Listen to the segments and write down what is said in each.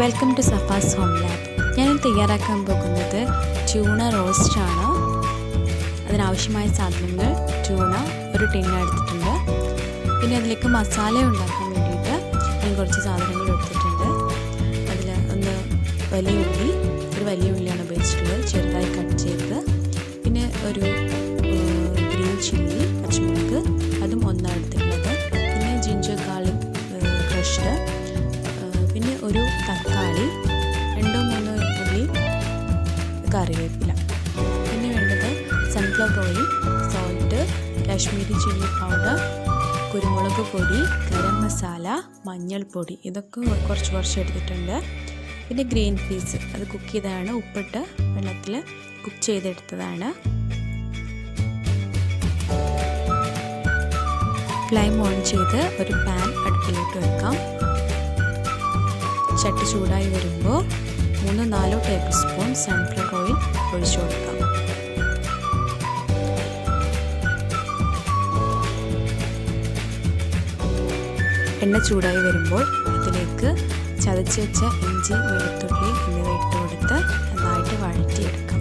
Welcome to Safa's home lab. ഞാൻ തയ്യാറാക്കാൻ പോകുന്നത് ട്യൂണ റോസ്റ്റ് ആണ്. അതിനാവശ്യമായ സാധനങ്ങൾ ട്യൂണ ഒരു ടിന്ന് എടുത്തിട്ടുണ്ട്. പിന്നെ അതിലേക്ക് മസാല ഉണ്ടാക്കാൻ വേണ്ടിയിട്ട് ഞാൻ കുറച്ച് സാധനങ്ങൾ എടുത്തിട്ടുണ്ട്. അതിൽ ഒന്ന് ഒരു വലിയ ഉള്ളിയാണ് ഉപയോഗിച്ചിട്ടുള്ളത്, ചെറുതായി കട്ട് ചെയ്ത്. പിന്നെ ഒരു ഗ്രീൻ ചില്ലി പച്ചമുളക്, അതും ഒന്നാണ് എടുത്തിട്ടുള്ളത്. പിന്നെ ജിഞ്ചർ ഗാർലിക് ക്രഷ്ഡ്, പിന്നെ ഒരു തക്കാളി, 2-3 ഉള്ളി, കറിവേപ്പില. പിന്നെ വേണ്ടത് sunflower oil, salt, Kashmiri chilli powder, കുരുമുളക് പൊടി, ഗരം മസാല, മഞ്ഞൾപ്പൊടി. ഇതൊക്കെ കുറച്ച് എടുത്തിട്ടുണ്ട്. പിന്നെ ഗ്രീൻ പീസ്, അത് കുക്ക് ചെയ്തതാണ്, ഉപ്പിട്ട് വെള്ളത്തിൽ കുക്ക് ചെയ്തെടുത്തതാണ്. ഫ്ലെയിം ഓൺ ചെയ്ത് ഒരു പാൻ അടുപ്പിലോട്ട് വെക്കാം. ചട്ടി ചൂടായി വരുമ്പോൾ 3-4 ടേബിൾ സ്പൂൺ സൺഫ്ലവർ ഓയിൽ ഒഴിച്ചു കൊടുക്കാം. എണ്ണ ചൂടായി വരുമ്പോൾ ഇതിലേക്ക് ചതച്ച് വെച്ച ഇഞ്ചി, വെളുത്തുള്ളി എന്നിവ ഇട്ട് കൊടുത്ത് നന്നായിട്ട് വഴറ്റിയെടുക്കാം.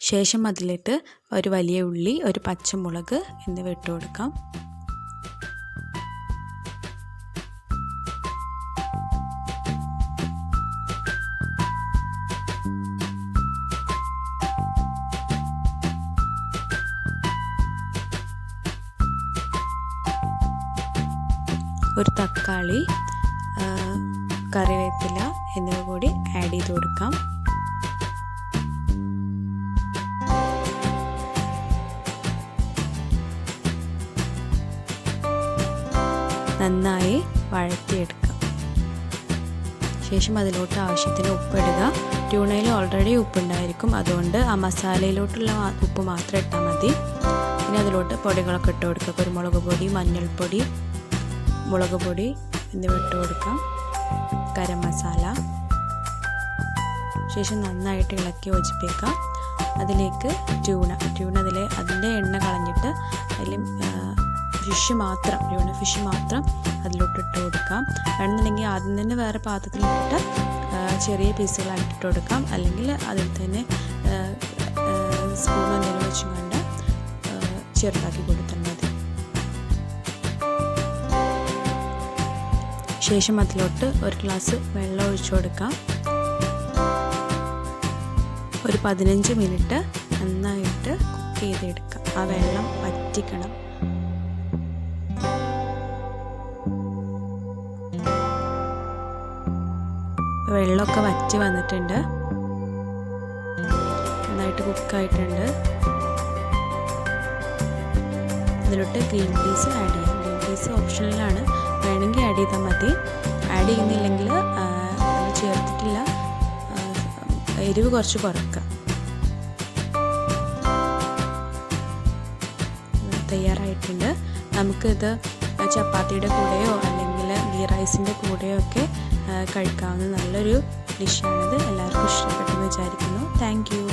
ശേഷം അതിലിട്ട് ഒരു വലിയ ഉള്ളി, ഒരു പച്ചമുളക് എന്നിവ ഇട്ട് കൊടുക്കാം. ഒരു തക്കാളി, കറിവേപ്പില എന്നിവ കൂടി ആഡ് ചെയ്ത് കൊടുക്കാം. നന്നായി വഴറ്റിയെടുക്കാം. ശേഷം അതിലോട്ട് ആവശ്യത്തിന് ഉപ്പിടുക. ട്യൂണയിൽ ഓൾറെഡി ഉപ്പുണ്ടായിരിക്കും, അതുകൊണ്ട് ആ മസാലയിലോട്ടുള്ള ഉപ്പ് മാത്രം ഇട്ടാൽ മതി. പിന്നെ അതിലോട്ട് പൊടികളൊക്കെ ഇട്ട് കൊടുക്കുക. കുരുമുളക് പൊടി, മഞ്ഞൾപ്പൊടി, മുളക് പൊടി എന്നിവ ഇട്ട് കൊടുക്കാം. ഗരം മസാല. ശേഷം നന്നായിട്ട് ഇളക്കി യോജിപ്പിക്കാം. അതിലേക്ക് ട്യൂണ അതിൻ്റെ എണ്ണ കളഞ്ഞിട്ട് അതിൽ ഫിഷ് മാത്രം അതിലോട്ട് ഇട്ട് കൊടുക്കാം. വേണമെന്നുണ്ടെങ്കിൽ ആദ്യം തന്നെ വേറെ പാത്രത്തിലിട്ട് ചെറിയ പീസുകളായിട്ട് ഇട്ട് കൊടുക്കാം. അല്ലെങ്കിൽ അതിൽ തന്നെ സ്പൂൺ എന്തെങ്കിലും വെച്ചും കണ്ട് ചെറുതാക്കി കൊടുത്താൽ മതി. ശേഷം അതിലോട്ട് ഒരു ഗ്ലാസ് വെള്ളം ഒഴിച്ചു കൊടുക്കാം. ഒരു 15 മിനിറ്റ് നന്നായിട്ട് കുക്ക് ചെയ്തെടുക്കാം. ആ വെള്ളം വറ്റിക്കണം. വെള്ളമൊക്കെ വറ്റി വന്നിട്ടുണ്ട്, നന്നായിട്ട് കുക്കായിട്ടുണ്ട്. അതിലോട്ട് ഗ്രീൻ പീസ് ആഡ് ചെയ്യാം. ഗ്രീൻ പീസ് ഓപ്ഷണലാണ്, വേണമെങ്കിൽ ആഡ് ചെയ്താൽ മതി. ആഡ് ചെയ്യുന്നില്ലെങ്കിൽ അത് ചേർത്തിട്ടില്ല, എരിവ് കുറച്ച് കുറക്കുക. തയ്യാറായിട്ടുണ്ട്. നമുക്കിത് ചപ്പാത്തിയുടെ കൂടെയോ അല്ലെങ്കിൽ ഗീ റൈസിൻ്റെ കൂടെയോ ഒക്കെ കഴിക്കാവുന്ന നല്ലൊരു ഡിഷാണിത്. എല്ലാവർക്കും ഇഷ്ടപ്പെട്ടെന്ന് വിചാരിക്കുന്നു. Thank you.